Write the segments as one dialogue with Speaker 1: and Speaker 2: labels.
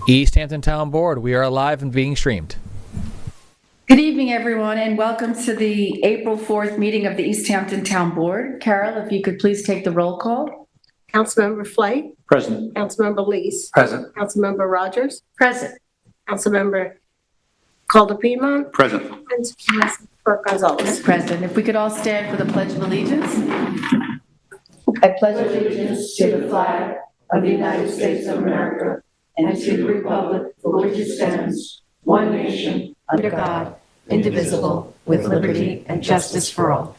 Speaker 1: East Hampton Town Board. We are live and being streamed.
Speaker 2: Good evening, everyone, and welcome to the April 4th meeting of the East Hampton Town Board. Carol, if you could please take the roll call.
Speaker 3: Councilmember Flake.
Speaker 4: Present.
Speaker 3: Councilmember Lees.
Speaker 4: Present.
Speaker 3: Councilmember Rogers.
Speaker 2: Present.
Speaker 3: Councilmember Calder-Piedmont.
Speaker 4: Present.
Speaker 3: And Supervisor Gonzalez.
Speaker 2: Present. If we could all stand for the Pledge of Allegiance. I pledge allegiance to the flag of the United States of America and to the republic for which it stands, one nation, under God, indivisible, with liberty and justice for all.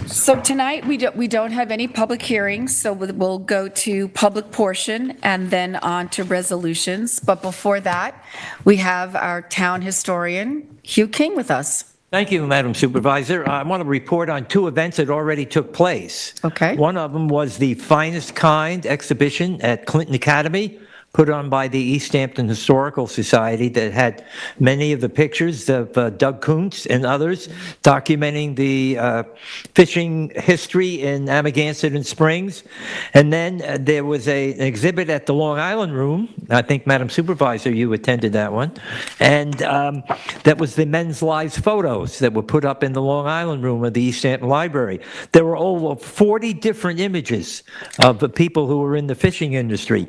Speaker 2: So tonight, we don't have any public hearings, so we'll go to public portion and then on to resolutions. But before that, we have our town historian, Hugh King, with us.
Speaker 5: Thank you, Madam Supervisor. I want to report on two events that already took place.
Speaker 2: Okay.
Speaker 5: One of them was the Finest Kind exhibition at Clinton Academy, put on by the East Hampton Historical Society, that had many of the pictures of Doug Kuntz and others documenting the fishing history in Amagansett and Springs. And then there was an exhibit at the Long Island Room. I think, Madam Supervisor, you attended that one. And that was the men's lives photos that were put up in the Long Island Room of the East Hampton Library. There were over 40 different images of the people who were in the fishing industry.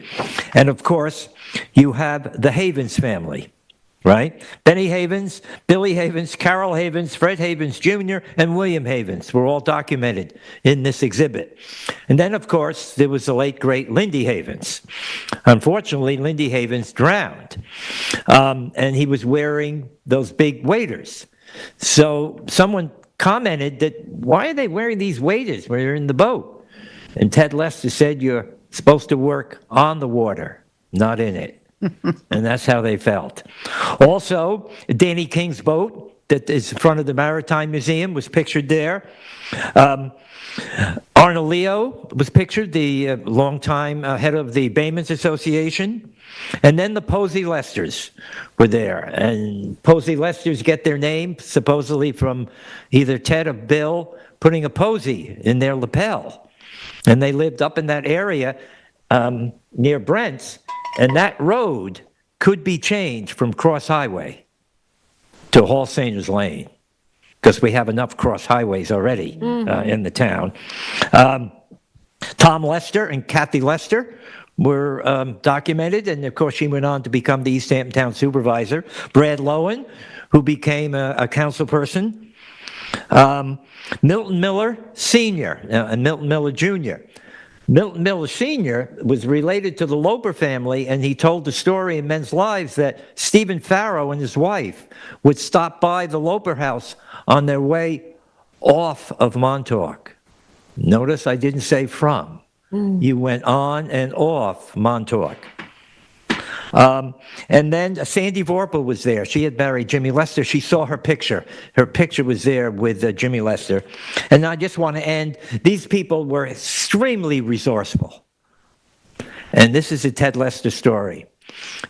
Speaker 5: And of course, you have the Havens family, right? Benny Havens, Billy Havens, Carol Havens, Fred Havens Jr., and William Havens were all documented in this exhibit. And then, of course, there was the late, great Lindy Havens. Unfortunately, Lindy Havens drowned, and he was wearing those big waders. So someone commented that, why are they wearing these waders when they're in the boat? And Ted Lester said, you're supposed to work on the water, not in it. And that's how they felt. Also, Danny King's boat that is in front of the Maritime Museum was pictured there. Arnold Leo was pictured, the longtime head of the Baymen's Association. And then the Posey Lesters were there. And Posey Lesters get their name supposedly from either Ted or Bill putting a posy in their lapel. And they lived up in that area near Brent's. And that road could be changed from Cross Highway to Hall Sanders Lane, because we have enough cross highways already in the town. Tom Lester and Kathy Lester were documented, and of course she went on to become the East Hampton Town Supervisor. Brad Lowen, who became a council person. Milton Miller Sr. And Milton Miller Jr. Milton Miller Sr. was related to the Loper family, and he told the story in Men's Lives that Stephen Farrow and his wife would stop by the Loper house on their way off of Montauk. Notice I didn't say from. You went on and off Montauk. And then Sandy Vorpal was there. She had married Jimmy Lester. She saw her picture. Her picture was there with Jimmy Lester. And I just want to end. These people were extremely resourceful. And this is a Ted Lester story.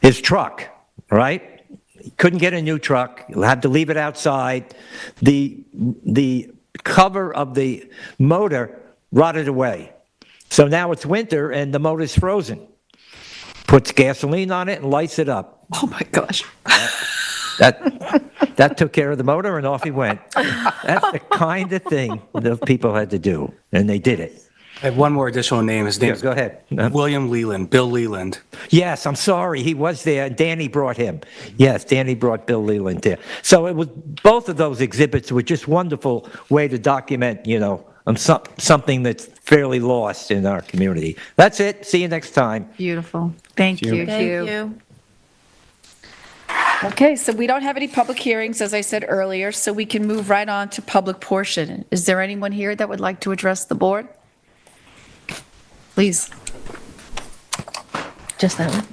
Speaker 5: His truck, right? He couldn't get a new truck. He'll have to leave it outside. The cover of the motor rotted away. So now it's winter and the motor's frozen. Puts gasoline on it and lights it up.
Speaker 2: Oh my gosh.
Speaker 5: That took care of the motor, and off he went. That's the kind of thing those people had to do, and they did it.
Speaker 4: I have one more additional name. His name
Speaker 5: Yeah,
Speaker 4: is
Speaker 5: go ahead.
Speaker 4: William Leland, Bill Leland.
Speaker 5: Yes, I'm sorry. He was there. Danny brought him. Yes, Danny brought Bill Leland there. So it was, both of those exhibits were just wonderful way to document, something that's fairly lost in our community. That's it. See you next time.
Speaker 2: Beautiful. Thank you.
Speaker 3: Thank you.
Speaker 2: Okay, so we don't have any public hearings, as I said earlier, so we can move right on to public portion. Is there anyone here that would like to address the board? Please.
Speaker 3: Just that one.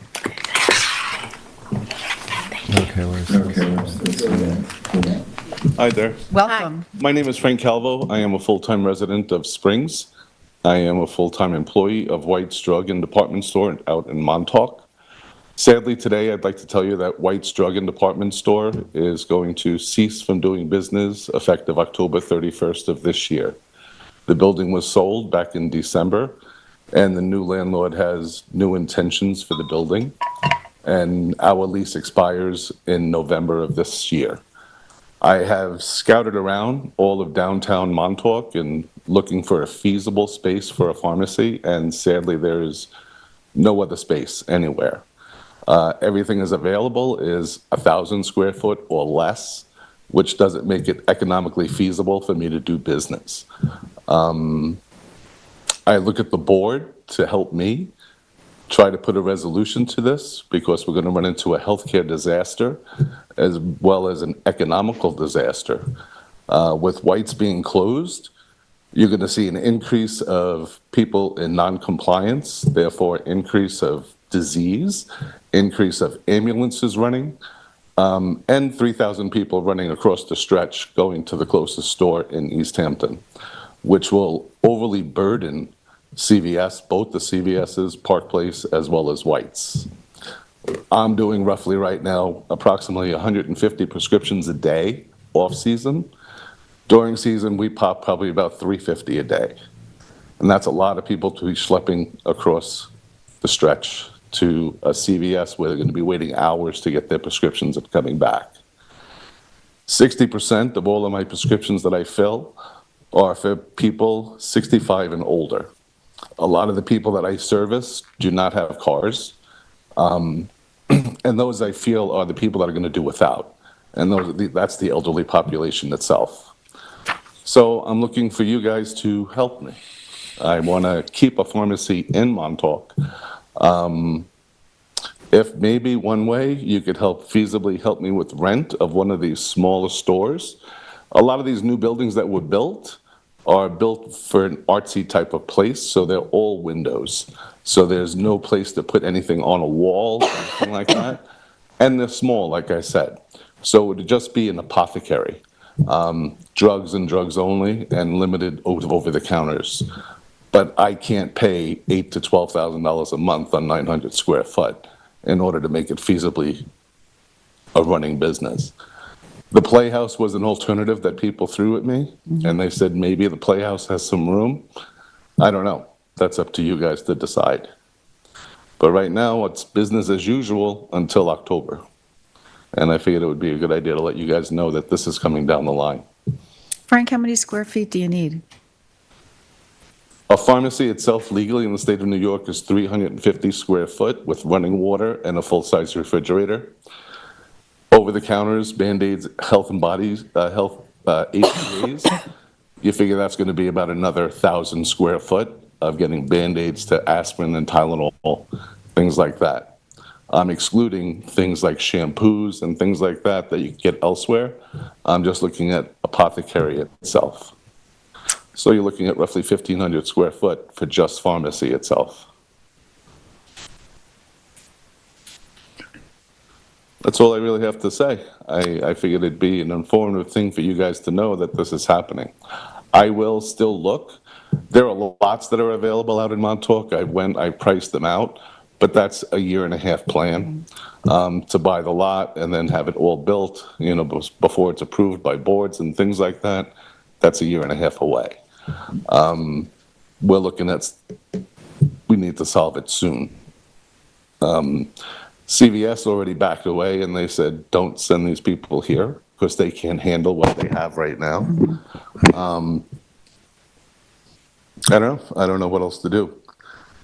Speaker 6: Hi there.
Speaker 2: Welcome.
Speaker 6: My name is Frank Calvo. I am a full-time resident of Springs. I am a full-time employee of White's Drug and Department Store out in Montauk. Sadly, today, I'd like to tell you that White's Drug and Department Store is going to cease from doing business effective October 31st of this year. The building was sold back in December, and the new landlord has new intentions for the building, and our lease expires in November of this year. I have scouted around all of downtown Montauk and looking for a feasible space for a pharmacy, and sadly, there's no other space anywhere. Everything is available is 1,000 square foot or less, which doesn't make it economically feasible for me to do business. I look at the board to help me try to put a resolution to this, because we're going to run into a healthcare disaster as well as an economical disaster. With White's being closed, you're going to see an increase of people in non-compliance, therefore increase of disease, increase of ambulances running, and 3,000 people running across the stretch going to the closest store in East Hampton, which will overly burden CVS, both the CVS's, Park Place, as well as White's. I'm doing roughly right now approximately 150 prescriptions a day off season. During season, we pop probably about 350 a day. And that's a lot of people to be schlepping across the stretch to a CVS where they're going to be waiting hours to get their prescriptions and coming back. 60% of all of my prescriptions that I fill are for people 65 and older. A lot of the people that I service do not have cars. And those I feel are the people that are going to do without. And that's the elderly population itself. So I'm looking for you guys to help me. I want to keep a pharmacy in Montauk. If maybe one way you could feasibly help me with rent of one of these smaller stores. A lot of these new buildings that were built are built for an artsy type of place, so they're all windows. So there's no place to put anything on a wall or anything like that. And they're small, like I said. So it would just be an apothecary. Drugs and drugs only, and limited over the counters. But I can't pay $8,000 to $12,000 a month on 900 square foot in order to make it feasibly a running business. The Playhouse was an alternative that people threw at me, and they said maybe the Playhouse has some room. I don't know. That's up to you guys to decide. But right now, it's business as usual until October. And I figured it would be a good idea to let you guys know that this is coming down the line.
Speaker 2: Frank, how many square feet do you need?
Speaker 6: A pharmacy itself legally in the state of New York is 350 square foot with running water and a full-size refrigerator. Over the counters, Band-Aids, health and bodies, HCAs, you figure that's going to be about another 1,000 square foot of getting Band-Aids to aspirin and Tylenol, things like that. I'm excluding things like shampoos and things like that you get elsewhere. I'm just looking at apothecary itself. So you're looking at roughly 1,500 square foot for just pharmacy itself. That's all I really have to say. I figured it'd be an informative thing for you guys to know that this is happening. I will still look. There are lots that are available out in Montauk. I priced them out, but that's a 1.5-year plan to buy the lot and then have it all built, before it's approved by boards and things like that. That's a 1.5 years away. We're looking at, we need to solve it soon. CVS already backed away and they said, don't send these people here because they can't handle what they have right now. I don't know what else to do.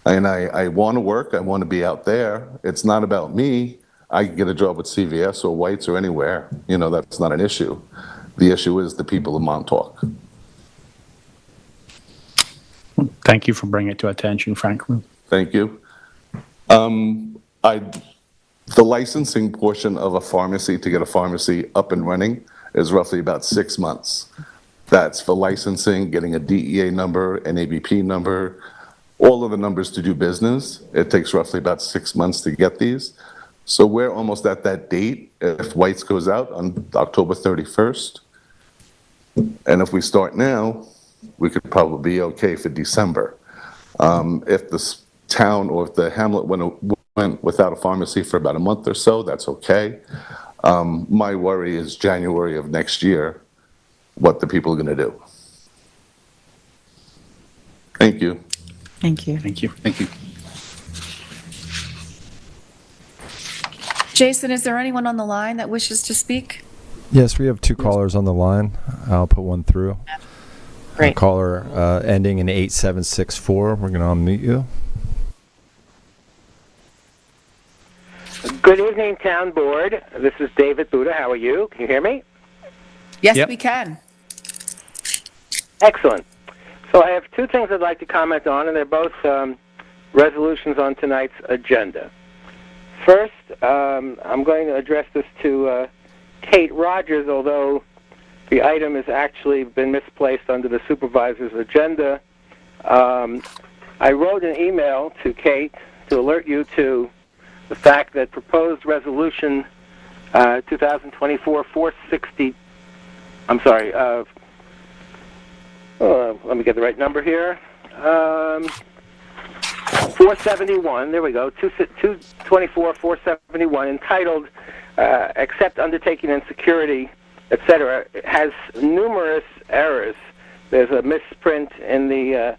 Speaker 6: And I want to work, I want to be out there. It's not about me. I can get a job with CVS or White's or anywhere. That's not an issue. The issue is the people of Montauk.
Speaker 7: Thank you for bringing it to attention, Franklin.
Speaker 6: Thank you. The licensing portion of a pharmacy to get a pharmacy up and running is roughly about 6 months. That's for licensing, getting a DEA number, an ABP number, all of the numbers to do business. It takes roughly about 6 months to get these. So we're almost at that date if White's goes out on October 31st. And if we start now, we could probably be okay for December. If the town or if the hamlet went without a pharmacy for about a month or so, that's okay. My worry is January of next year, what the people are going to do. Thank you.
Speaker 8: Thank you.
Speaker 7: Thank you.
Speaker 4: Thank you.
Speaker 2: Jason, is there anyone on the line that wishes to speak?
Speaker 9: Yes, we have two callers on the line. I'll put one through.
Speaker 8: Great.
Speaker 9: Caller ending in 8764. We're going to unmute you.
Speaker 10: Good evening, Town Board. This is David Buda. How are you? Can you hear me?
Speaker 2: Yes,
Speaker 7: Yep.
Speaker 2: we can.
Speaker 10: Excellent. So I have two things I'd like to comment on, and they're both resolutions on tonight's agenda. First, I'm going to address this to Kate Rogers, although the item has actually been misplaced under the supervisor's agenda. I wrote an email to Kate to alert you to the fact that proposed resolution 2024-460, I'm sorry, let me get the right number here. 471, there we go, 224-471, entitled Accept Undertaking and Security, etc., has numerous errors. There's a misprint in the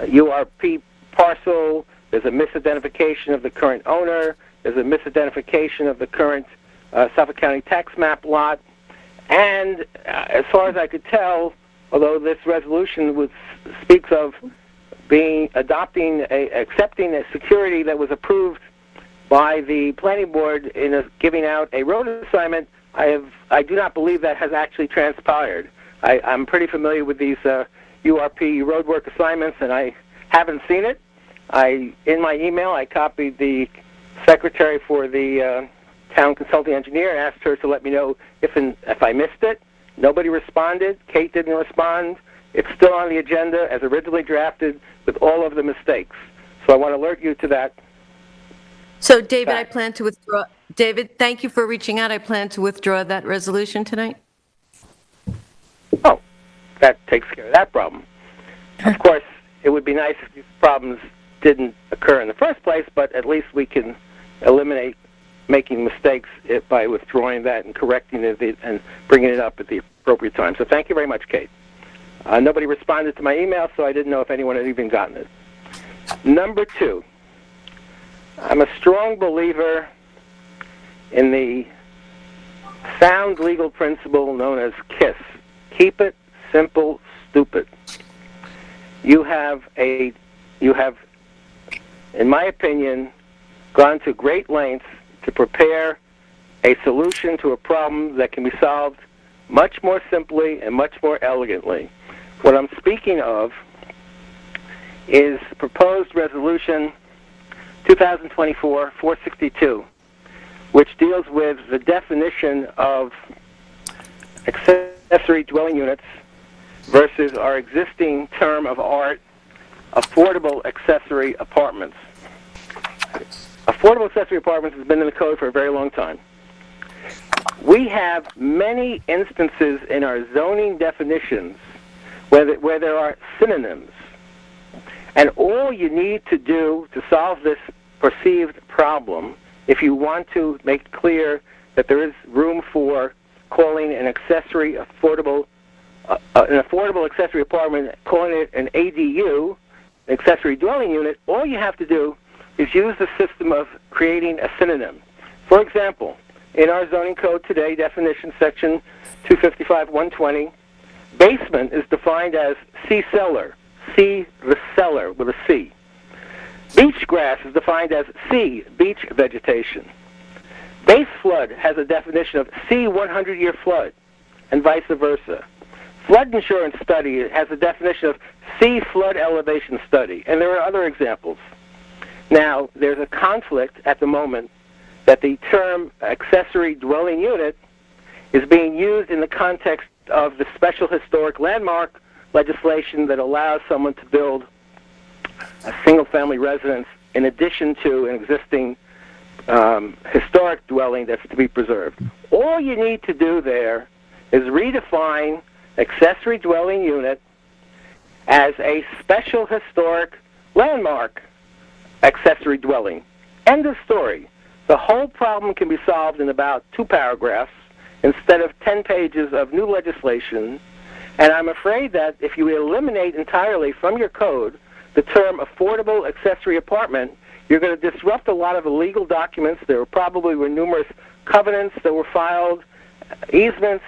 Speaker 10: URP parcel. There's a misidentification of the current owner. There's a misidentification of the current Suffolk County tax map lot. And as far as I could tell, although this resolution speaks of accepting a security that was approved by the planning board in giving out a road assignment, I do not believe that has actually transpired. I'm pretty familiar with these URP roadwork assignments, and I haven't seen it. In my email, I copied the secretary for the town consulting engineer and asked her to let me know if I missed it. Nobody responded. Kate didn't respond. It's still on the agenda as originally drafted with all of the mistakes. So I want to alert you to that.
Speaker 8: So, David, I
Speaker 10: Fact.
Speaker 8: plan to withdraw. David, thank you for reaching out. I plan to withdraw that resolution tonight.
Speaker 10: Oh, that takes care of that problem. Of course, it would be nice if these problems didn't occur in the first place, but at least we can eliminate making mistakes by withdrawing that and correcting it and bringing it up at the appropriate time. So thank you very much, Kate. Nobody responded to my email, so I didn't know if anyone had even gotten it. Number two, I'm a strong believer in the sound legal principle known as KISS. Keep it simple, stupid. You have, in my opinion, gone to great lengths to prepare a solution to a problem that can be solved much more simply and much more elegantly. What I'm speaking of is proposed resolution 2024-462, which deals with the definition of accessory dwelling units versus our existing term of art, affordable accessory apartments. Affordable accessory apartments has been in the code for a very long time. We have many instances in our zoning definitions where there are synonyms. And all you need to do to solve this perceived problem, if you want to make it clear that there is room for calling an affordable accessory apartment, calling it an ADU, accessory dwelling unit, all you have to do is use the system of creating a synonym. For example, in our zoning code today, definition section 255-120, basement is defined as C cellar, C the cellar with a C. Beach grass is defined as C, beach vegetation. Base flood has a definition of C 100-year flood, and vice versa. Flood insurance study has a definition of C flood elevation study, and there are other examples. Now, there's a conflict at the moment that the term accessory dwelling unit is being used in the context of the special historic landmark legislation that allows someone to build a single-family residence in addition to an existing historic dwelling that's to be preserved. All you need to do there is redefine accessory dwelling unit as a special historic landmark accessory dwelling. End of story. The whole problem can be solved in about 2 paragraphs instead of 10 pages of new legislation And I'm afraid that if you eliminate entirely from your code the term affordable accessory apartment, you're going to disrupt a lot of the legal documents. There probably were numerous covenants that were filed, easements,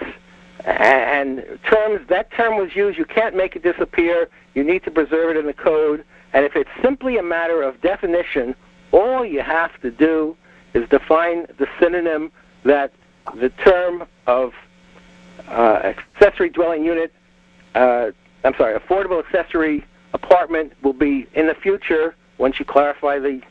Speaker 10: and terms. That term was used. You can't make it disappear. You need to preserve it in the code. And if it's simply a matter of definition, all you have to do is define the synonym that the term of accessory dwelling unit, affordable accessory apartment will be in the future, once you clarify the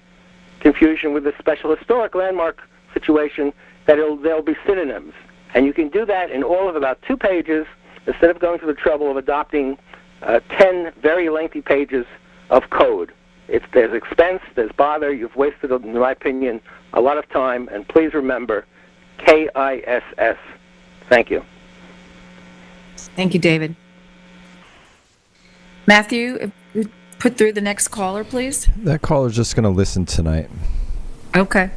Speaker 10: confusion with the special historic landmark situation, that there'll be synonyms. And you can do that in all of about 2 pages instead of going to the trouble of adopting 10 very lengthy pages of code. There's expense, there's bother. You've wasted, in my opinion, a lot of time. And please remember, KISS. Thank you.
Speaker 2: Thank you, David. Matthew, if you put through the next caller, please.
Speaker 9: That caller's just going to listen tonight.
Speaker 2: Okay.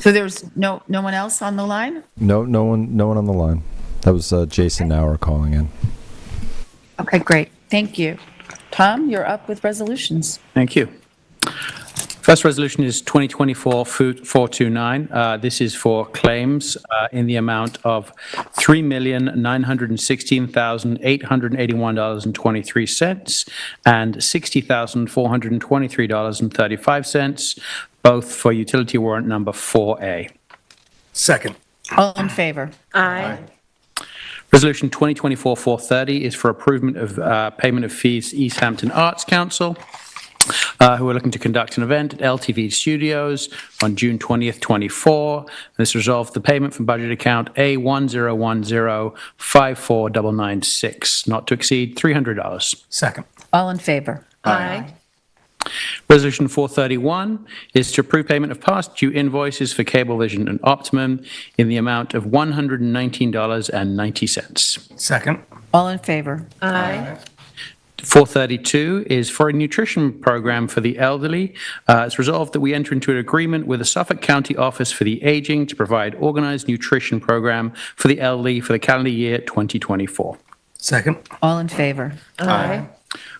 Speaker 2: So there's no one else on the line?
Speaker 9: No one on the line. That was Jason Nauer calling in.
Speaker 2: Okay, great. Thank you. Tom, you're up with resolutions.
Speaker 7: Thank you. First resolution is 2024-429. This is for claims in the amount of $3,916,881.23 and $60,423.35, both for utility warrant number 4A.
Speaker 4: Second.
Speaker 2: All in favor?
Speaker 3: Aye.
Speaker 7: Resolution 2024-430 is for approval of payment of fees to East Hampton Arts Council, who are looking to conduct an event at LTV Studios on June 20th, 24. This resolved the payment from budget account A101054996, not to exceed $300.
Speaker 4: Second.
Speaker 2: All in favor?
Speaker 3: Aye.
Speaker 7: Resolution 431 is to approve payment of past due invoices for Cablevision and Optimum in the amount of $119.90.
Speaker 4: Second.
Speaker 2: All in favor?
Speaker 3: Aye.
Speaker 7: 432 is for a nutrition program for the elderly. It's resolved that we enter into an agreement with the Suffolk County Office for the Aging to provide organized nutrition program for the elderly for the calendar year 2024.
Speaker 4: Second.
Speaker 2: All in favor?
Speaker 3: Aye.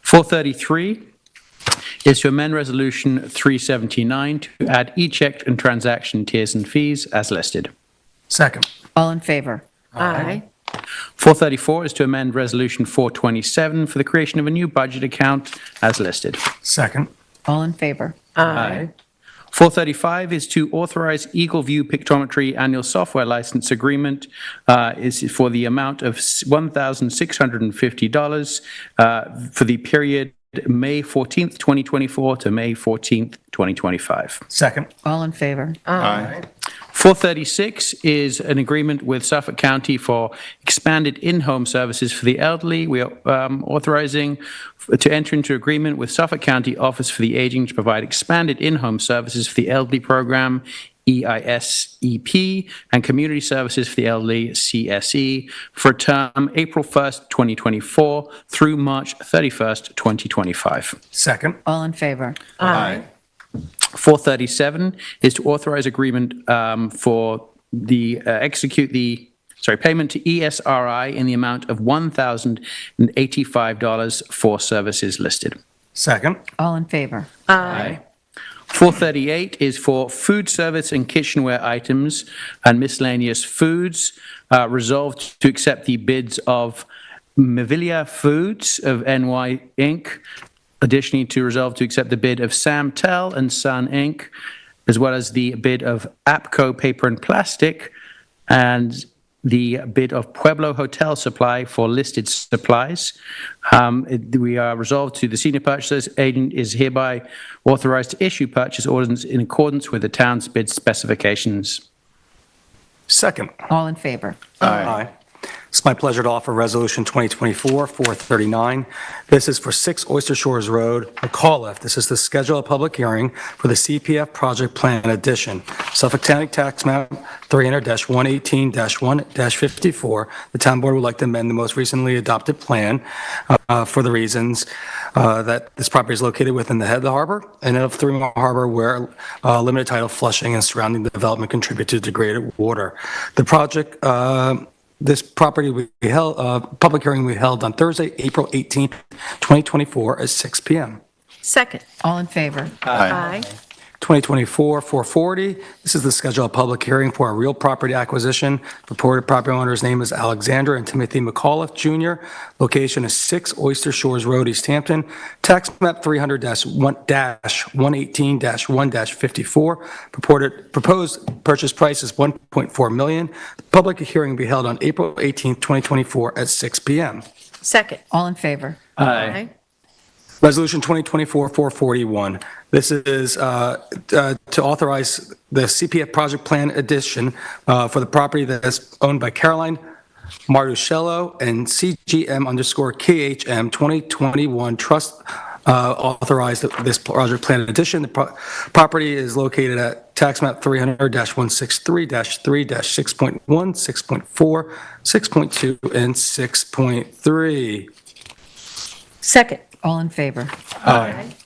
Speaker 7: 433 is to amend Resolution 379 to add e-check and transaction tiers and fees as listed.
Speaker 4: Second.
Speaker 2: All in favor?
Speaker 3: Aye.
Speaker 7: 434 is to amend Resolution 427 for the creation of a new budget account as listed.
Speaker 4: Second.
Speaker 2: All in favor?
Speaker 3: Aye.
Speaker 7: 435 is to authorize Eagle View Pictometry annual software license agreement is for the amount of $1,650 for the period May 14th, 2024 to May 14th, 2025.
Speaker 4: Second.
Speaker 2: All in favor?
Speaker 3: Aye.
Speaker 7: 436 is an agreement with Suffolk County for expanded in-home services for the elderly. We are authorizing to enter into agreement with Suffolk County Office for the Aging to provide expanded in-home services for the elderly program, EISEP, and community services for the elderly, CSE, for a term April 1st, 2024 through March 31st, 2025.
Speaker 4: Second.
Speaker 2: All in favor?
Speaker 3: Aye.
Speaker 7: 437 is to authorize agreement for the payment to ESRI in the amount of $1,085 for services listed.
Speaker 4: Second.
Speaker 2: All in favor?
Speaker 3: Aye.
Speaker 7: 438 is for food service and kitchenware items and miscellaneous foods, resolved to accept the bids of Mavilia Foods of NY Inc., additionally to resolve to accept the bid of Sam Tell and Son Inc., as well as the bid of APCO Paper and Plastic, and the bid of Pueblo Hotel Supply for listed supplies. We are resolved to the senior purchasers agent is hereby authorized to issue purchase orders in accordance with the town's bid specifications.
Speaker 4: Second.
Speaker 2: All in favor?
Speaker 4: Aye. It's my pleasure to offer Resolution 2024-439. This is for 6 Oyster Shores Road, McAuliffe. This is to schedule a public hearing for the CPF Project Plan Addition, Suffolk County Tax Map 300-118-1-54. The Town Board would like to amend the most recently adopted plan for the reasons that this property is located within the head of the harbor and of 3 Mile Harbor, where limited tidal flushing and surrounding development contribute to degraded water. The project This property we held, public hearing we held on Thursday, April 18th, 2024 at 6 p.m.
Speaker 8: Second.
Speaker 2: All in favor?
Speaker 8: Aye.
Speaker 4: 2024-440, this is the scheduled public hearing for a real property acquisition. Purported property owner's name is Alexander and Timothy McAuliffe Jr. Location is 6 Oyster Shores Road, East Hampton. Tax map 300-1-118-1-54. Proposed purchase price is $1.4 million. The public hearing will be held on April 18th, 2024 at 6 p.m.
Speaker 8: Second.
Speaker 2: All in favor?
Speaker 7: Aye.
Speaker 4: Resolution 2024-441. This is to authorize the CPF project plan addition for the property that is owned by Caroline Martuscello and CGM_KHM 2021 Trust authorized this project plan addition. The property is located at tax map 300-163-3-6.1, 6.4, 6.2, and 6.3.
Speaker 2: Second. All in favor?
Speaker 4: Aye.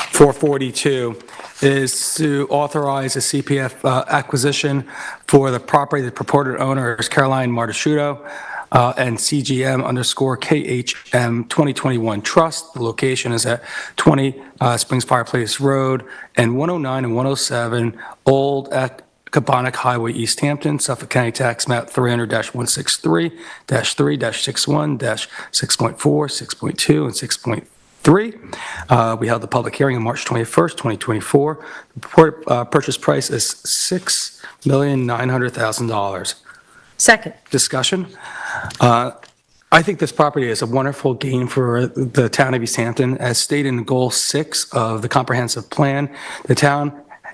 Speaker 4: 442 is to authorize a CPF acquisition for the property. The purported owner is Caroline Martuscello and CGM_KHM 2021 Trust. The location is at 20 Springs Fireplace Road and 109 and 107 Old Cabonic Highway, East Hampton, Suffolk County Tax Map 300-163-3-61-6.1, 6.2, and 6.3. We held the public hearing on March 21st, 2024. The reported purchase price is $6,900,000.
Speaker 8: Second.
Speaker 4: Discussion. I think this property is a wonderful gain for the town of East Hampton. As stated in Goal 6 of the comprehensive plan, the town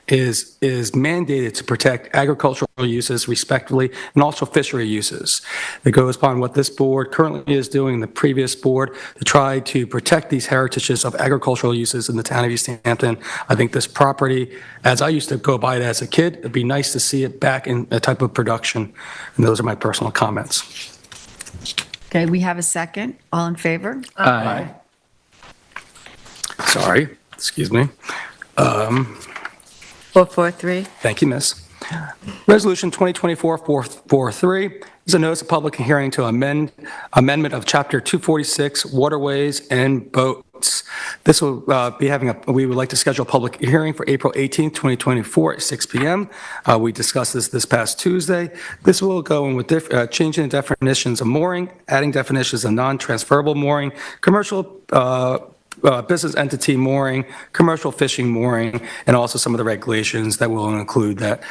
Speaker 4: is mandated to protect agricultural uses respectively and also fishery uses. It goes upon what this board currently is doing, the previous board, to try to protect these heritages of agricultural uses in the town of East Hampton. I think this property, as I used to go by it as a kid, it'd be nice to see it back in a type of production. And those are my personal comments.
Speaker 2: Okay, we have a second. All in favor?
Speaker 7: Aye.
Speaker 4: Sorry, excuse me.
Speaker 8: 443.
Speaker 4: Thank you, Miss. Resolution 2024-443 is a notice of public hearing to amendment of Chapter 246, Waterways and Boats. This will be we would like to schedule a public hearing for April 18th, 2024 at 6 p.m. We discussed this past Tuesday. This will go in with changing the definitions of mooring, adding definitions of non-transferable mooring, commercial business entity mooring, commercial fishing mooring, and also some of the regulations that will include that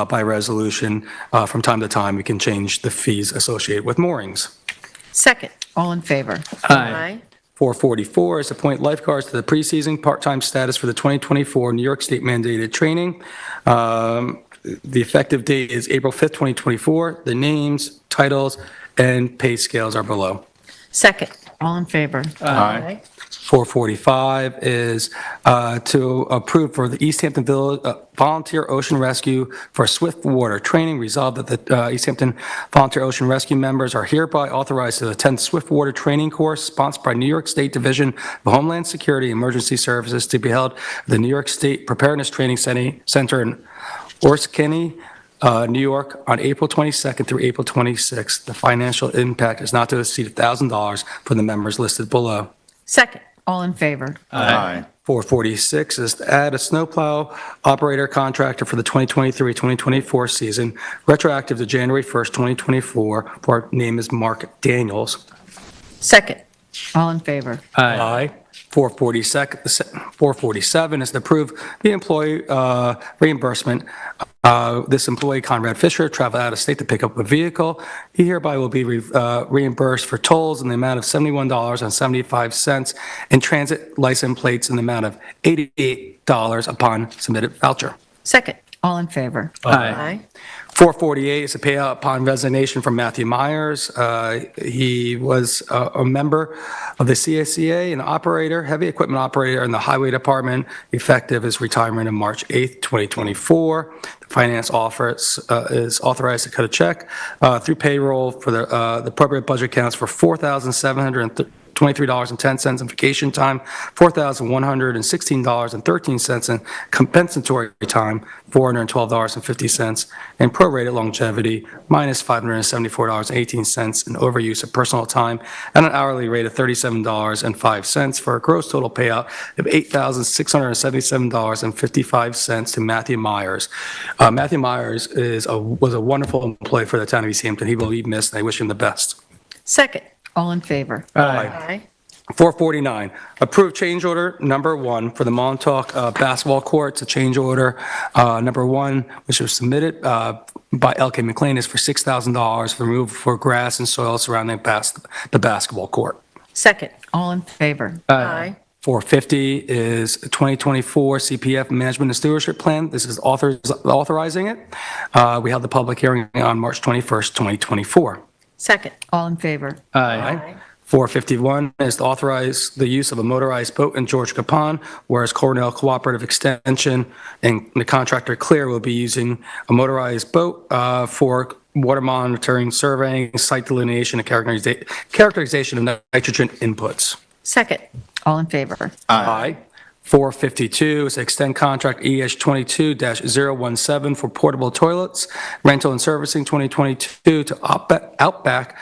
Speaker 4: by resolution. From time to time, we can change the fees associated with moorings.
Speaker 8: Second.
Speaker 2: All in favor?
Speaker 8: Aye.
Speaker 4: 444 is appoint lifeguards to the preseason part-time status for the 2024 New York State mandated training. The effective date is April 5th, 2024. The names, titles, and pay scales are below.
Speaker 8: Second.
Speaker 2: All in favor?
Speaker 8: Aye.
Speaker 4: 445 is to approve for the East Hampton Village Volunteer Ocean Rescue for swift water training. Resolved that the East Hampton Volunteer Ocean Rescue members are hereby authorized to attend swift water training course sponsored by New York State Division of Homeland Security and Emergency Services to be held at the New York State Preparedness Training Center in Orskany, New York, on April 22nd through April 26th. The financial impact is not to exceed $1,000 for the members listed below.
Speaker 8: Second.
Speaker 2: All in favor?
Speaker 3: Aye.
Speaker 4: 446 is to add a snowplow operator contractor for the 2023-2024 season, retroactive to January 1st, 2024. Our name is Mark Daniels.
Speaker 8: Second.
Speaker 2: All in favor?
Speaker 4: Aye. 447 is to approve the employee reimbursement. This employee, Conrad Fisher, traveled out of state to pick up a vehicle. He hereby will be reimbursed for tolls in the amount of $71.75 and transit license plates in the amount of $88 upon submitted voucher.
Speaker 8: Second.
Speaker 2: All in favor?
Speaker 7: Aye.
Speaker 4: 448 is a payout upon resignation from Matthew Myers. He was a member of the CSCA, an operator, heavy equipment operator in the Highway Department, effective his retirement on March 8th, 2024. The finance office is authorized to cut a check through payroll for the appropriate budget accounts for $4,730 $23.10 in vacation time, $4,116.13 in compensatory time, $412.50, and prorated longevity, minus $574.18 in overuse of personal time, and an hourly rate of $37.05 for a gross total payout of $8,677.55 to Matthew Myers. Matthew Myers was a wonderful employee for the town of East Hampton. He will be missed, and I wish him the best.
Speaker 8: Second.
Speaker 2: All in favor?
Speaker 8: Aye.
Speaker 4: 449, approve change order number 1 for the Montauk basketball court. It's a change order number 1, which was submitted by L.K. McLean, is for $6,000 for removal for grass and soil surrounding the basketball court.
Speaker 8: Second.
Speaker 2: All in favor?
Speaker 8: Aye.
Speaker 4: 450 is 2024 CPF Management and Stewardship Plan. This is authorizing it. We held the public hearing on March 21st, 2024.
Speaker 8: Second.
Speaker 2: All in favor?
Speaker 7: Aye.
Speaker 4: 451 is to authorize the use of a motorized boat in George Capon, whereas Cornell Cooperative Extension and the contractor Clear will be using a motorized boat for water monitoring, surveying, site delineation, and characterization of nitrogen inputs.
Speaker 8: Second.
Speaker 2: All in favor?
Speaker 4: Aye. 452 is to extend contract EH22-017 for portable toilets, rental and servicing 2022 to Outback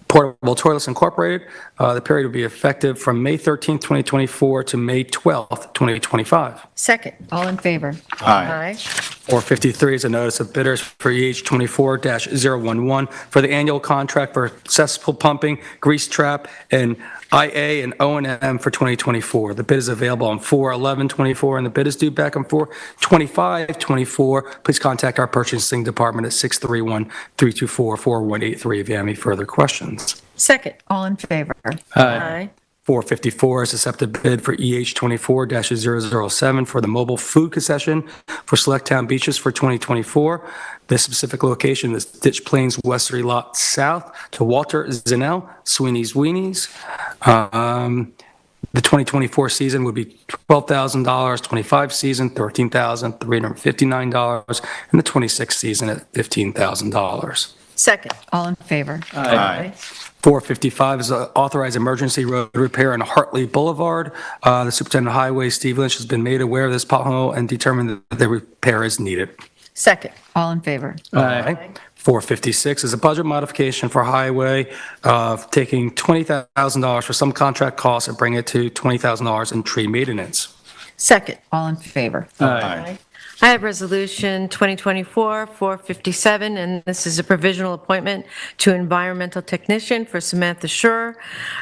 Speaker 4: Portable Toilets Incorporated. The period will be effective from May 13th, 2024 to May 12th, 2025.
Speaker 8: Second.
Speaker 2: All in favor?
Speaker 8: Aye.
Speaker 4: 453 is a notice of bidders for EH24-011 for the annual contract for cesspool pumping, grease trap, and IA and O&M for 2024. The bid is available on 4/11/24, and the bid is due back on 4/25/24. Please contact our purchasing department at 631-324-4183 if you have any further questions.
Speaker 8: Second.
Speaker 2: All in favor?
Speaker 8: Aye.
Speaker 4: 454 is accepted bid for EH24-007 for the mobile food concession for Select Town Beaches for 2024. This specific location is Ditch Plains Westerly Lot South to Walter Zinell, Sweeney's Weenies. The 2024 season would be $12,000, 25 season, $13,359, and the 26 season at $15,000.
Speaker 8: Second.
Speaker 2: All in favor?
Speaker 8: Aye.
Speaker 4: 455 is authorized emergency road repair on Hartley Boulevard. The Superintendent of Highways, Steve Lynch, has been made aware of this pothole and determined that the repair is needed.
Speaker 8: Second.
Speaker 2: All in favor?
Speaker 7: Aye.
Speaker 4: 456 is a budget modification for Highway, taking $20,000 for some contract costs and bringing it to $20,000 in tree maintenance.
Speaker 8: Second.
Speaker 2: All in favor?
Speaker 7: Aye.
Speaker 8: I have Resolution 2024-457, and this is a provisional appointment to environmental technician for Samantha Shore.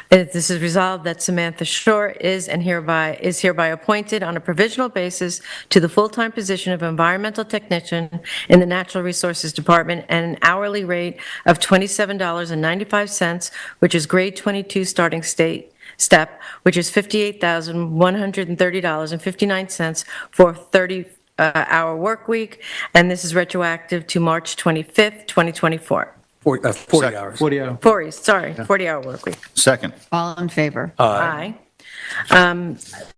Speaker 8: This is resolved that Samantha Shore is hereby appointed on a provisional basis to the full-time position of environmental technician in the Natural Resources Department at an hourly rate of $27.95, which is grade 22 starting step, which is $58,130.59 for 30-hour work week, and this is retroactive to March 25th, 2024.
Speaker 4: 40 hours.
Speaker 8: 40-hour work week.
Speaker 3: Second.
Speaker 2: All in favor?
Speaker 8: Aye.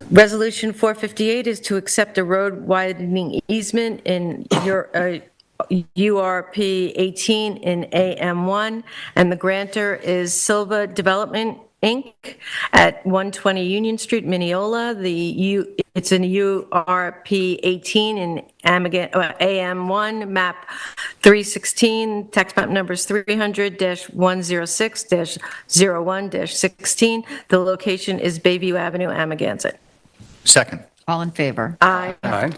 Speaker 8: Resolution 458 is to accept a road widening easement in your URP 18 in AM1, and the grantor is Silva Development Inc. at 120 Union Street, Mineola. It's in URP 18 in AM1, map 316, tax map numbers 300-106-01-16. The location is Bayview Avenue, Amagansett.
Speaker 3: Second.
Speaker 2: All in favor?
Speaker 8: Aye.
Speaker 4: Aye.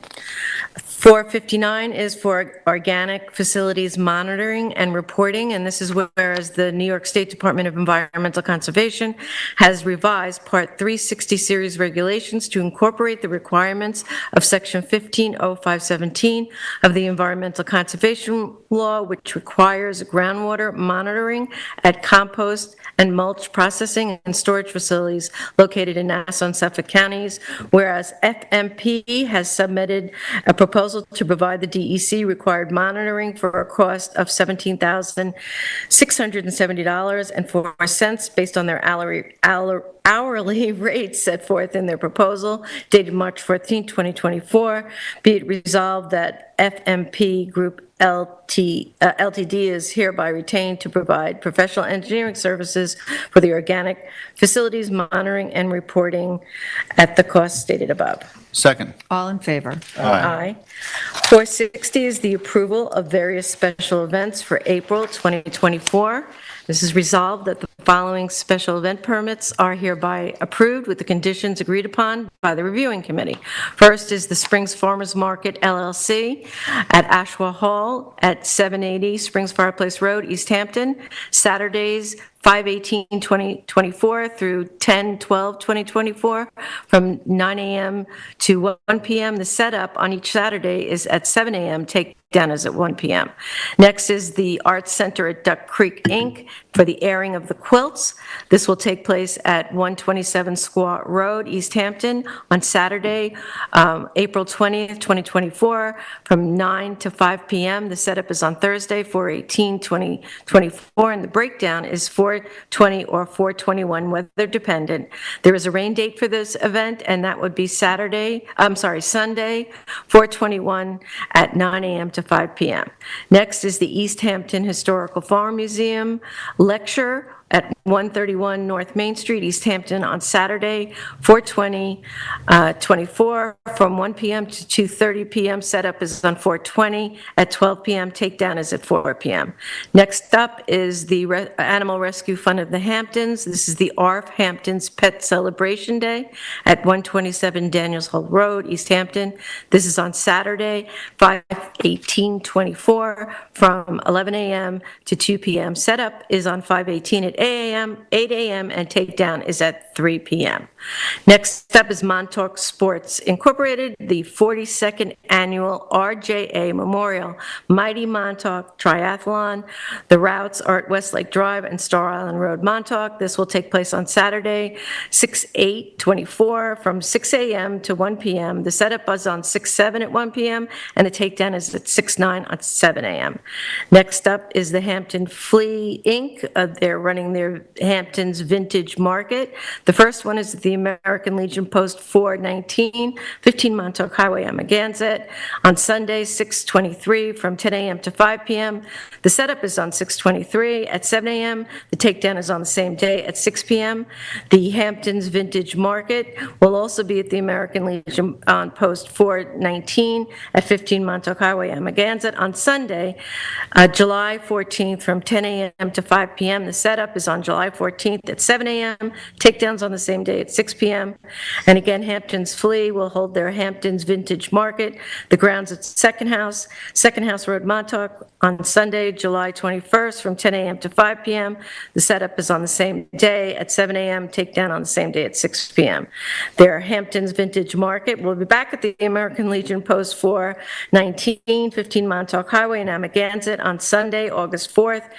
Speaker 8: 459 is for organic facilities monitoring and reporting, and this is whereas the New York State Department of Environmental Conservation has revised Part 360 series regulations to incorporate the requirements of Section 150517 of the Environmental Conservation Law, which requires groundwater monitoring at compost and mulch processing and storage facilities located in Nassau and Suffolk counties, whereas FMP has submitted a proposal to provide the DEC required monitoring for a cost of $17,670.04 based on their hourly rates set forth in their proposal dated March 14, 2024. Be it resolved that FMP Group Ltd. is hereby retained to provide professional engineering services for the organic facilities monitoring and reporting at the cost stated above.
Speaker 3: Second.
Speaker 2: All in favor?
Speaker 8: Aye. 460 is the approval of various special events for April 2024. This is resolved that the following special event permits are hereby approved with the conditions agreed upon by the reviewing committee. First is the Springs Farmers Market LLC at Ashwa Hall at 780 Springs Fireplace Road, East Hampton, Saturdays 5/18/2024 through 10/12/2024 from 9 a.m. to 1 p.m. The setup on each Saturday is at 7 a.m. Takedown is at 1 p.m. Next is the Arts Center at Duck Creek, Inc. for the airing of the quilts. This will take place at 127 Squaw Road, East Hampton on Saturday, April 20th, 2024 from 9 to 5 p.m. The setup is on Thursday, 4/18/2024, and the breakdown is 4/20 or 4/21, weather dependent. There is a rain date for this event, and that would be Sunday, 4/21 at 9 a.m. to 5 p.m. Next is the East Hampton Historical Farm Museum lecture at 131 North Main Street, East Hampton, on Saturday, 4/20/24, from 1 p.m. to 2:30 p.m. Setup is on 4/20 at 12 p.m. Takedown is at 4 p.m. Next up is the Animal Rescue Fund of the Hamptons. This is the ARF Hamptons Pet Celebration Day at 127 Daniels Hall Road, East Hampton. This is on Saturday, 5/18/24, from 11 a.m. to 2 p.m. Setup is on 5/18 at 8 a.m., and takedown is at 3 p.m. Next up is Montauk Sports Incorporated, the 42nd Annual RJA Memorial Mighty Montauk Triathlon. The routes are at Westlake Drive and Star Island Road, Montauk. This will take place on Saturday, 6/8/24, from 6 a.m. to 1 p.m. The setup is on 6/7 at 1 p.m., and the takedown is at 6/9 at 7 a.m. Next up is the Hampton Flea Inc. They're running their Hampton's Vintage Market. The first one is at the American Legion Post 419, 15 Montauk Highway, Amagansett, on Sunday, 6/23, from 10 a.m. to 5 p.m. The setup is on 6/23 at 7 a.m. The takedown is on the same day at 6 p.m. The Hampton's Vintage Market will also be at the American Legion on Post 419 at 15 Montauk Highway, Amagansett, on Sunday, July 14th, from 10 a.m. to 5 p.m. The setup is on July 14th at 7 a.m. Takedowns on the same day at 6 p.m. And again, Hampton's Flea will hold their Hampton's Vintage Market. The grounds at Second House Road, Montauk, on Sunday, July 21st, from 10 a.m. to 5 p.m. The setup is on the same day at 7 a.m., takedown on the same day at 6 p.m. Their Hampton's Vintage Market will be back at the American Legion Post 419, 15 Montauk Highway in Amagansett, on Sunday, August 4th,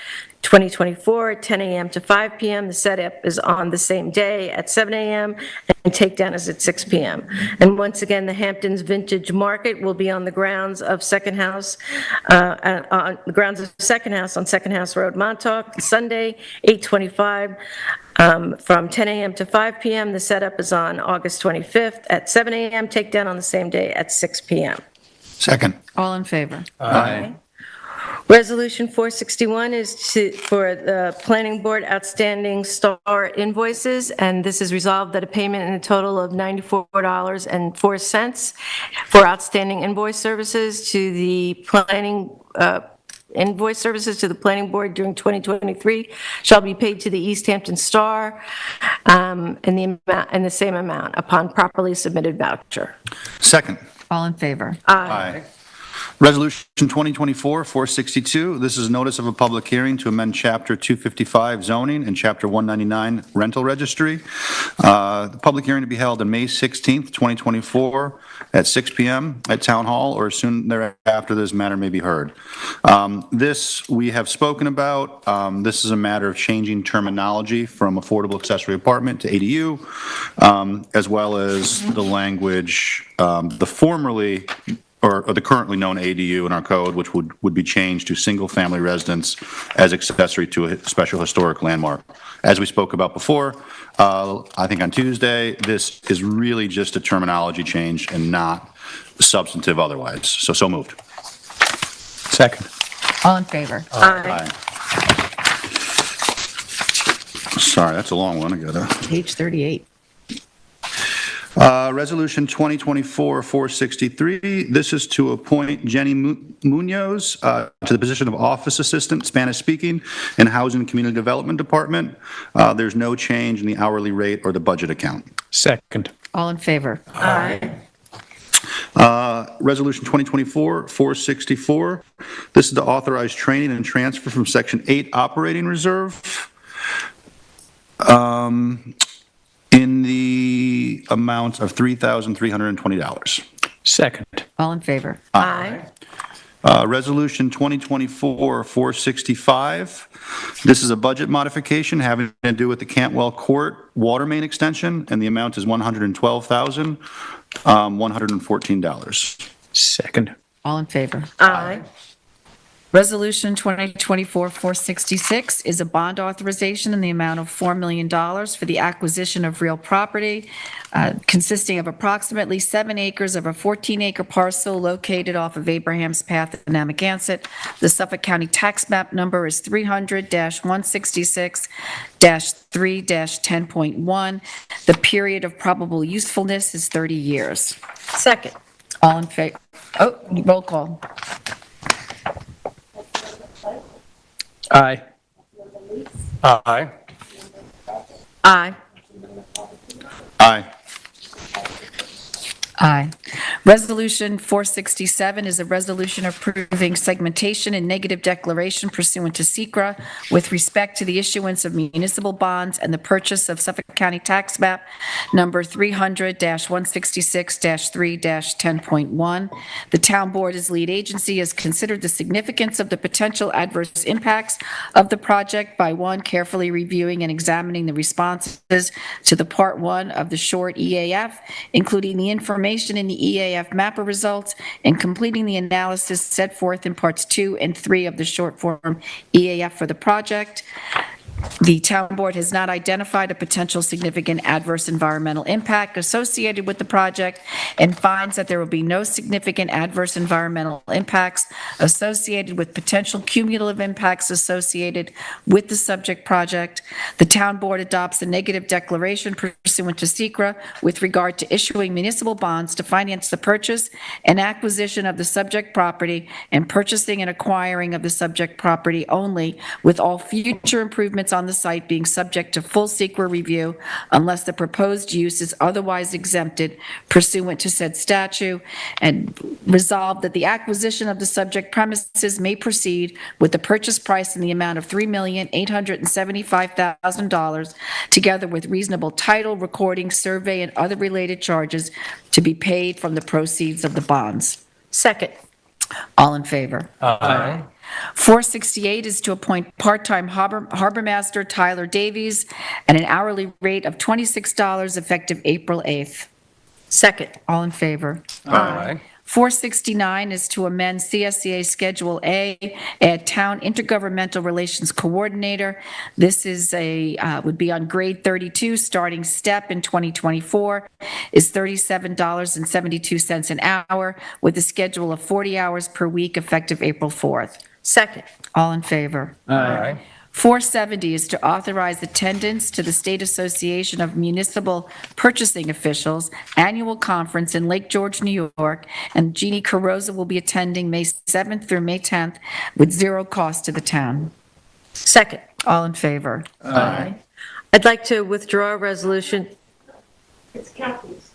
Speaker 8: 2024, 10 a.m. to 5 p.m. The setup is on the same day at 7 a.m., and takedown is at 6 p.m. And once again, the Hamptons Vintage Market will be on the grounds of Second House, on Second House Road, Montauk, Sunday, 8/25, from 10 a.m. to 5 p.m. The setup is on August 25th at 7 a.m., takedown on the same day at 6 p.m.
Speaker 3: Second.
Speaker 2: All in favor?
Speaker 3: Aye.
Speaker 8: Resolution 461 is for the Planning Board outstanding STAR invoices, and this is resolved that a payment in a total of $94.04 for outstanding invoice services to the Planning Board during 2023 shall be paid to the East Hampton Star in the same amount upon properly submitted voucher.
Speaker 3: Second.
Speaker 2: All in favor?
Speaker 3: Aye. Resolution 2024-462, this is notice of a public hearing to amend Chapter 255 zoning and Chapter 199 rental registry. The public hearing to be held on May 16th, 2024 at 6 p.m. at Town Hall, or soon thereafter this matter may be heard. This we have spoken about. This is a matter of changing terminology from affordable accessory apartment to ADU, as well as the language, the formerly or the currently known ADU in our code, which would be changed to single-family residence as accessory to a special historic landmark. As we spoke about before, I think on Tuesday, this is really just a terminology change and not substantive otherwise. So moved.
Speaker 4: Second.
Speaker 2: All in favor?
Speaker 8: Aye.
Speaker 3: Sorry, that's a long one. I gotta.
Speaker 2: Page 38.
Speaker 3: Resolution 2024-463, this is to appoint Jenny Munoz to the position of Office Assistant, Spanish speaking, in Housing and Community Development Department. There's no change in the hourly rate or the budget account.
Speaker 7: Second.
Speaker 2: All in favor?
Speaker 8: Aye.
Speaker 3: Resolution 2024-464, this is to authorize training and transfer from Section 8 Operating Reserve in the amount of $3,320.
Speaker 7: Second.
Speaker 2: All in favor?
Speaker 8: Aye.
Speaker 3: Resolution 2024-465, this is a budget modification having to do with the Cantwell Court water main extension, and the amount is $112,114.
Speaker 7: Second.
Speaker 2: All in favor?
Speaker 8: Aye.
Speaker 2: Resolution 2024-466 is a bond authorization in the amount of $4 million for the acquisition of real property consisting of approximately 7 acres of a 14-acre parcel located off of Abraham's Path in Amagansett. The Suffolk County tax map number is 300-166-3-10.1. The period of probable usefulness is 30 years.
Speaker 8: Second.
Speaker 2: All in favor? Oh, roll call.
Speaker 7: Aye.
Speaker 4: Aye.
Speaker 8: Aye.
Speaker 3: Aye.
Speaker 2: Aye. Resolution 467 is a resolution approving segmentation and negative declaration pursuant to SECRA with respect to the issuance of municipal bonds and the purchase of Suffolk County Tax Map number 300-166-3-10.1. The Town Board, as lead agency, has considered the significance of the potential adverse impacts of the project by, one, carefully reviewing and examining the responses to the Part 1 of the short EAF, including the information in the EAF mapper results, and completing the analysis set forth in Parts 2 and 3 of the short form EAF for the project. The Town Board has not identified a potential significant adverse environmental impact associated with the project and finds that there will be no significant adverse environmental impacts associated with potential cumulative impacts associated with the subject project. The Town Board adopts a negative declaration pursuant to SECRA with regard to issuing municipal bonds to finance the purchase and acquisition of the subject property and purchasing and acquiring of the subject property only, with all future improvements on the site being subject to full SECRA review unless the proposed use is otherwise exempted pursuant to said statute, and resolved that the acquisition of the subject premises may proceed with the purchase price in the amount of $3,875,000, together with reasonable title, recording, survey, and other related charges to be paid from the proceeds of the bonds.
Speaker 8: Second.
Speaker 2: All in favor?
Speaker 4: Aye.
Speaker 2: 468 is to appoint part-time harbor master Tyler Davies at an hourly rate of $26 effective April 8th.
Speaker 8: Second.
Speaker 2: All in favor?
Speaker 4: Aye.
Speaker 2: 469 is to amend CSEA Schedule A, add Town Intergovernmental Relations Coordinator. This is would be on grade 32, starting step in 2024, is $37.72 an hour, with a schedule of 40 hours per week effective April 4th.
Speaker 8: Second.
Speaker 2: All in favor?
Speaker 4: Aye.
Speaker 2: 470 is to authorize attendance to the State Association of Municipal Purchasing Officials Annual Conference in Lake George, New York, and Jeannie Carrozza will be attending May 7th through May 10th with zero cost to the town.
Speaker 8: Second.
Speaker 2: All in favor?
Speaker 8: Aye. I'd like to withdraw a resolution.
Speaker 11: It's Kathy's.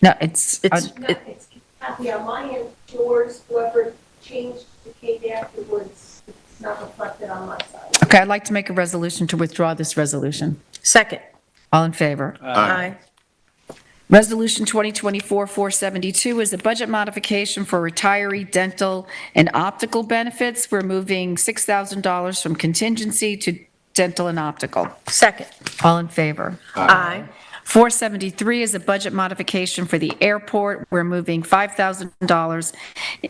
Speaker 2: No, it's,
Speaker 11: No, it's Kathy on my end. Yours, whoever changed the Kate afterwards, it's not reflected on my side.
Speaker 2: okay, I'd like to make a resolution to withdraw this resolution.
Speaker 8: Second.
Speaker 2: All in favor?
Speaker 8: Aye.
Speaker 2: Resolution 2024-472 is a budget modification for retiree dental and optical benefits. We're moving $6,000 from contingency to dental and optical.
Speaker 8: Second.
Speaker 2: All in favor?
Speaker 8: Aye.
Speaker 2: 473 is a budget modification for the airport. We're moving $5,000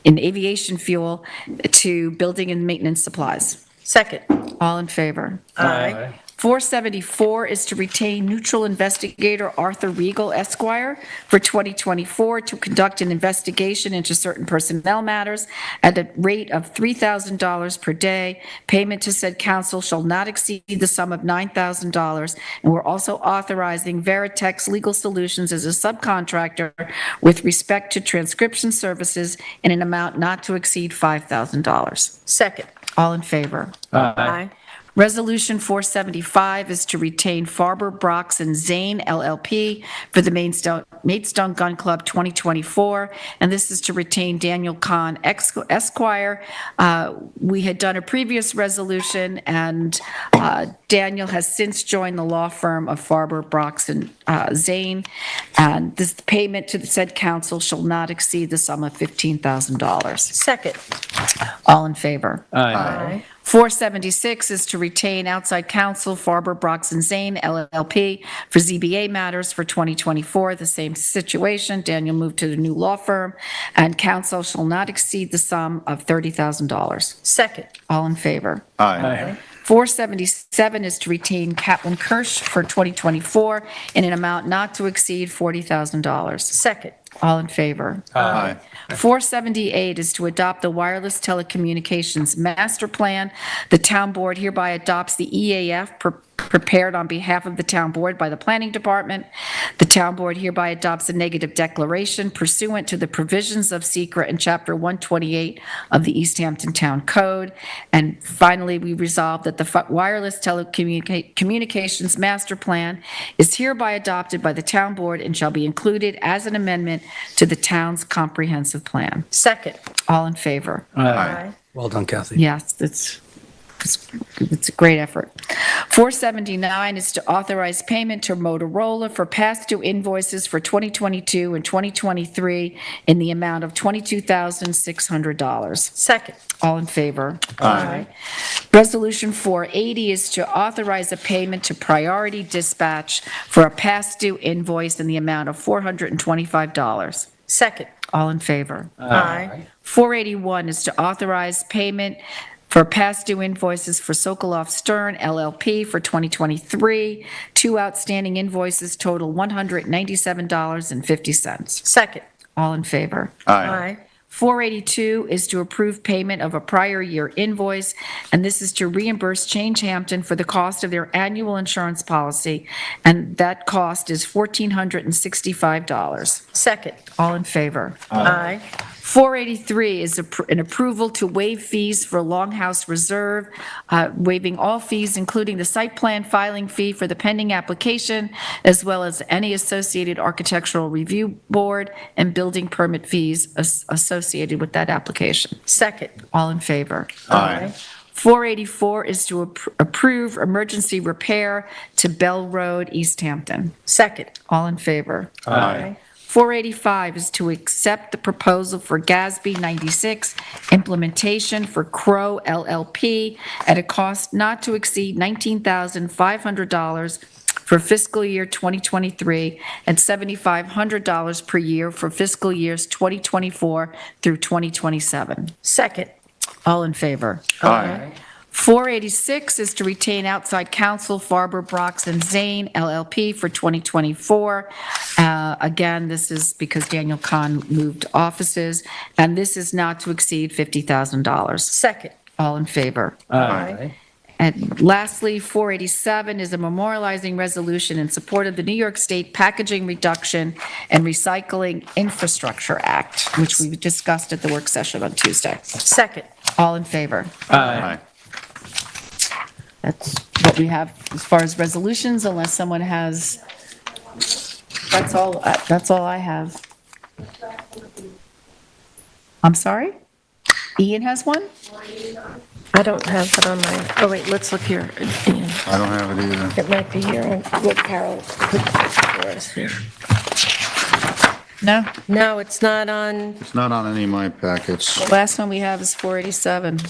Speaker 2: in aviation fuel to building and maintenance supplies.
Speaker 8: Second.
Speaker 2: All in favor?
Speaker 8: Aye.
Speaker 2: 474 is to retain neutral investigator Arthur Regal Esquire for 2024 to conduct an investigation into certain personnel matters at a rate of $3,000 per day. Payment to said counsel shall not exceed the sum of $9,000. And we're also authorizing Veritex Legal Solutions as a subcontractor with respect to transcription services in an amount not to exceed $5,000.
Speaker 8: Second.
Speaker 2: All in favor?
Speaker 8: Aye.
Speaker 2: Resolution 475 is to retain Farber, Brox, and Zane LLP for the Maidstone Gun Club 2024, and this is to retain Daniel Kahn Esquire. We had done a previous resolution, and Daniel has since joined the law firm of Farber, Brox, and Zane, and this payment to the said council shall not exceed the sum of $15,000.
Speaker 8: Second.
Speaker 2: All in favor?
Speaker 8: Aye.
Speaker 2: 476 is to retain outside counsel Farber, Brox, and Zane, LLP, for ZBA matters for 2024. The same situation. Daniel moved to the new law firm, and counsel shall not exceed the sum of $30,000.
Speaker 8: Second.
Speaker 2: All in favor?
Speaker 3: Aye.
Speaker 2: 477 is to retain Catlin Kirsch for 2024 in an amount not to exceed $40,000.
Speaker 8: Second.
Speaker 2: All in favor?
Speaker 3: Aye.
Speaker 2: 478 is to adopt the Wireless Telecommunications Master Plan. The town board hereby adopts the EAF prepared on behalf of the town board by the planning department. The town board hereby adopts a negative declaration pursuant to the provisions of SECRA in Chapter 128 of the East Hampton Town Code. And finally, we resolve that the Wireless Telecommunications Master Plan is hereby adopted by the town board and shall be included as an amendment to the town's comprehensive plan.
Speaker 8: Second.
Speaker 2: All in favor?
Speaker 3: Aye.
Speaker 4: Well done, Kathy.
Speaker 2: Yes, it's a great effort. 479 is to authorize payment to Motorola for past due invoices for 2022 and 2023 in the amount of $22,600.
Speaker 8: Second.
Speaker 2: All in favor?
Speaker 3: Aye.
Speaker 2: Resolution 480 is to authorize a payment to Priority Dispatch for a past due invoice in the amount of $425.
Speaker 8: Second.
Speaker 2: All in favor?
Speaker 8: Aye.
Speaker 2: 481 is to authorize payment for past due invoices for Sokoloff Stern LLP for 2023. Two outstanding invoices total $197.50.
Speaker 8: Second.
Speaker 2: All in favor?
Speaker 3: Aye.
Speaker 2: 482 is to approve payment of a prior year invoice, and this is to reimburse Change Hampton for the cost of their annual insurance policy, and that cost is $1,465.
Speaker 8: Second.
Speaker 2: All in favor?
Speaker 8: Aye.
Speaker 2: 483 is an approval to waive fees for Longhouse Reserve, waiving all fees, including the site plan filing fee for the pending application, as well as any associated architectural review board and building permit fees associated with that application.
Speaker 8: Second.
Speaker 2: All in favor?
Speaker 3: Aye.
Speaker 2: 484 is to approve emergency repair to Bell Road, East Hampton.
Speaker 8: Second.
Speaker 2: All in favor?
Speaker 3: Aye.
Speaker 2: 485 is to accept the proposal for GASB 96 implementation for Crow LLP at a cost not to exceed $19,500 for fiscal year 2023 and $7,500 per year for fiscal years 2024 through 2027.
Speaker 8: Second.
Speaker 2: All in favor?
Speaker 3: Aye.
Speaker 2: 486 is to retain outside counsel Farber, Brox, and Zane LLP for 2024. Again, this is because Daniel Kahn moved offices, and this is not to exceed $50,000.
Speaker 8: Second.
Speaker 2: All in favor?
Speaker 8: Aye.
Speaker 2: And lastly, 487 is a memorializing resolution in support of the New York State Packaging Reduction and Recycling Infrastructure Act, which we discussed at the work session on Tuesday.
Speaker 8: Second.
Speaker 2: All in favor?
Speaker 3: Aye.
Speaker 2: That's what we have as far as resolutions, unless someone has, that's all I have. I'm sorry? Ian has one?
Speaker 8: I don't have it on my, oh wait, let's look here. Ian.
Speaker 3: I don't have it either.
Speaker 8: It might be here on what Carol put for us here.
Speaker 2: No?
Speaker 8: No, it's not on,
Speaker 3: It's not on any of my packets.
Speaker 2: The last one we have is 487.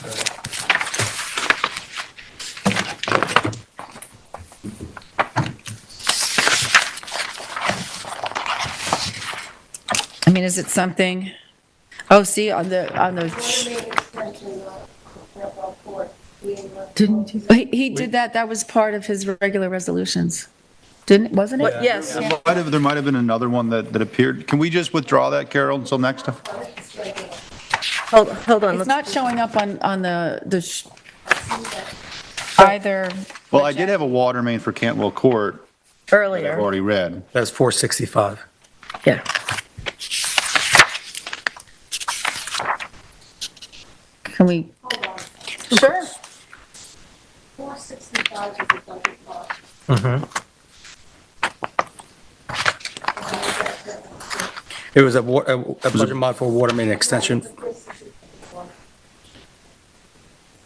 Speaker 2: I mean, is it something, oh, see, on the,
Speaker 8: Didn't you?
Speaker 2: He did that, that was part of his regular resolutions. Wasn't it?
Speaker 8: Yes.
Speaker 3: There might have been another one that appeared. Can we just withdraw that, Carol, until next time?
Speaker 8: Hold on.
Speaker 2: It's
Speaker 8: let's-
Speaker 2: not showing up on either.
Speaker 3: Well, I did have a water main for Cantwell Court that I've
Speaker 8: Earlier,
Speaker 3: already read.
Speaker 4: That's 465.
Speaker 8: yeah.
Speaker 2: Can we? Sure.
Speaker 11: 465 is the budget box.
Speaker 4: It was a budget mod for water main extension.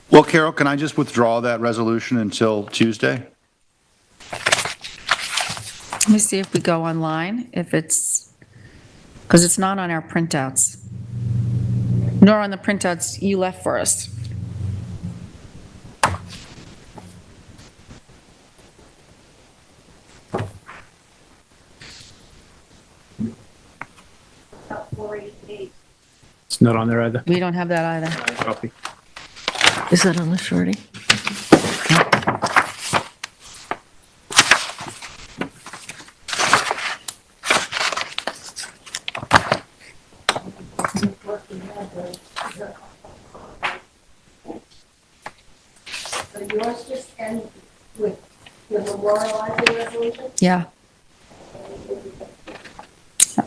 Speaker 3: Well, Carol, can I just withdraw that resolution until Tuesday?
Speaker 2: Let me see if we go online, if it's, because it's not on our printouts. Nor on the printouts you left for us.
Speaker 11: About 488.
Speaker 7: It's not on there either.
Speaker 2: We don't have that either.
Speaker 7: Copy.
Speaker 8: Is that on the shorty?
Speaker 11: So yours just end with the memorializing resolution?
Speaker 2: Yeah.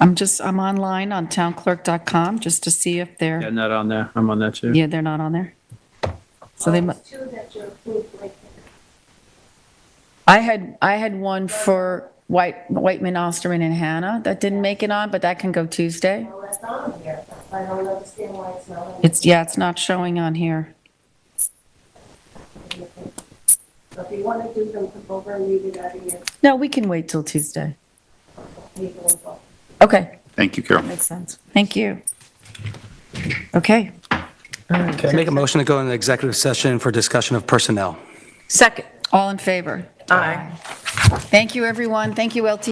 Speaker 2: I'm online on townclerk.com just to see if
Speaker 7: Yeah,
Speaker 2: they're,
Speaker 7: not on there. I'm on that too.
Speaker 2: yeah, they're not on there. So they,
Speaker 11: There's two that you approved right there.
Speaker 2: I had one for Whiteman, Osterman, and Hannah that didn't make it on, but that can go Tuesday.
Speaker 11: Well, that's on here. I don't understand why it's not on.
Speaker 2: It's not showing on here.
Speaker 11: So if you want to do them, come over and read it out again.
Speaker 2: No, we can wait till Tuesday.
Speaker 11: Legal info.
Speaker 2: Okay,
Speaker 3: Thank you, Carol.
Speaker 2: makes sense. Thank you. Okay.
Speaker 4: Can I make a motion to go into executive session for discussion of personnel?
Speaker 8: Second.
Speaker 2: All in favor?
Speaker 8: Aye.
Speaker 2: Thank you, everyone. Thank you, LT.